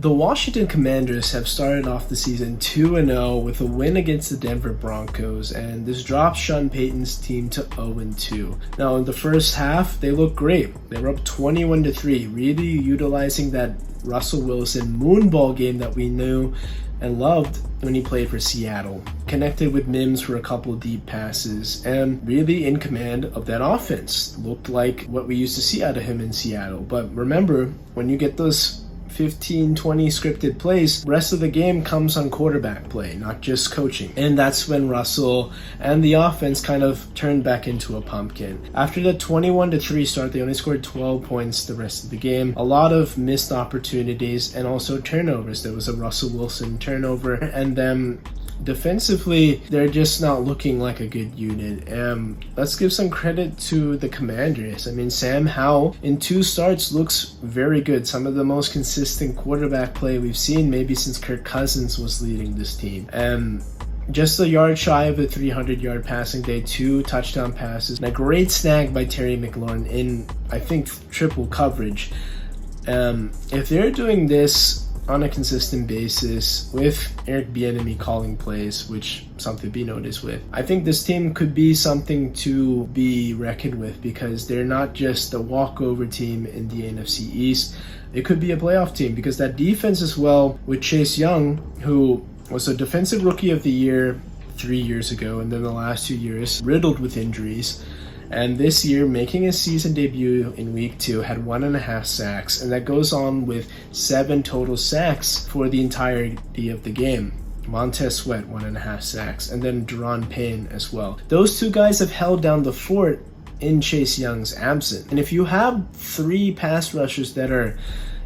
The Washington Commanders have started off the season 2-0 with a win against the Denver Broncos, and this drops Sean Payton's team to 0-2. Now, in the first half, they looked great. They were up 21-3, really utilizing that Russell Wilson moonball game that we knew and loved when he played for Seattle. Connected with Mims for a couple of deep passes and really in command of that offense. Looked like what we used to see out of him in Seattle. But remember, when you get those 15-20 scripted plays, the rest of the game comes on quarterback play, not just coaching. And that's when Russell and the offense kind of turned back into a pumpkin. After the 21-3 start, they only scored 12 points the rest of the game. A lot of missed opportunities and also turnovers. There was a Russell Wilson turnover, and then defensively, they're just not looking like a good unit. Let's give some credit to the Commanders. I mean, Sam Howell in 2 starts looks very good. Some of the most consistent quarterback play we've seen maybe since Kirk Cousins was leading this team. Just a yard shy of a 300-yard passing day, 2 touchdown passes, and a great snag by Terry McLaurin in, I think, triple coverage. If they're doing this on a consistent basis with Eric Bieniemy calling plays, which something to be noticed with, I think this team could be something to be reckoned with, because they're not just a walkover team in the NFC East. It could be a playoff team, because that defense as well, with Chase Young, who was a defensive rookie of the year 3 years ago, and then the last 2 years riddled with injuries. And this year, making his season debut in week 2, had 1.5 sacks, and that goes on with 7 total sacks for the entirety of the game. Montez Sweat, 1.5 sacks, and then Deron Payne as well. Those 2 guys have held down the fort in Chase Young's absence. And if you have 3 pass rushers that are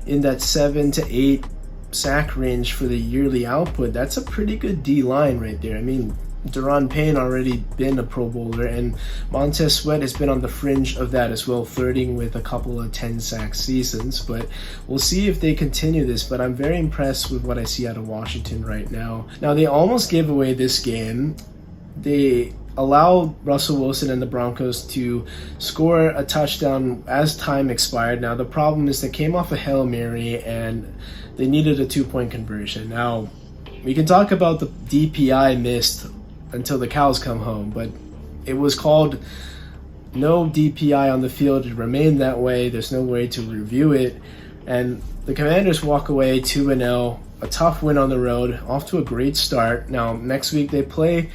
in that 7 to 8 sack range for the yearly output, that's a pretty good D-line right there. I mean, Deron Payne already been a Pro Bowler, and Montez Sweat has been on the fringe of that as well, flirting with a couple of 10-sack seasons. But we'll see if they continue this, but I'm very impressed with what I see out of Washington right now. Now, they almost gave away this game. They allowed Russell Wilson and the Broncos to score a touchdown as time expired. Now, the problem is they came off a Hail Mary, and they needed a 2-point conversion. Now, we can talk about the DPI missed until the cows come home, but it was called no DPI on the field. It remained that way. There's no way to review it. And the Commanders walk away 2-0, a tough win on the road, off to a great start. Now, next week they play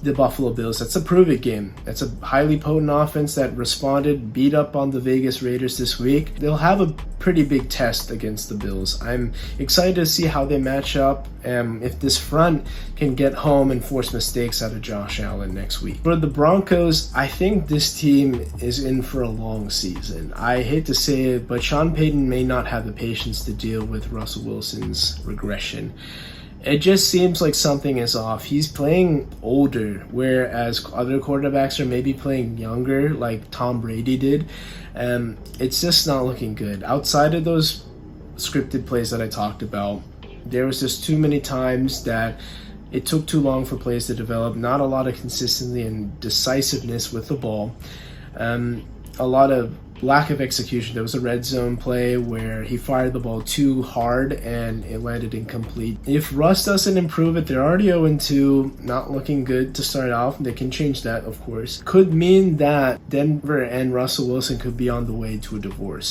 the Buffalo Bills. That's a prove-it game. That's a highly potent offense that responded, beat up on the Vegas Raiders this week. They'll have a pretty big test against the Bills. I'm excited to see how they match up, if this front can get home and force mistakes out of Josh Allen next week. For the Broncos, I think this team is in for a long season. I hate to say it, but Sean Payton may not have the patience to deal with Russell Wilson's regression. It just seems like something is off. He's playing older, whereas other quarterbacks are maybe playing younger, like Tom Brady did. It's just not looking good. Outside of those scripted plays that I talked about, there was just too many times that it took too long for plays to develop. Not a lot of consistency and decisiveness with the ball. A lot of lack of execution. There was a red zone play where he fired the ball too hard and it landed incomplete. If Russ doesn't improve it, they're already 0-2, not looking good to start off. They can change that, of course. Could mean that Denver and Russell Wilson could be on the way to a divorce.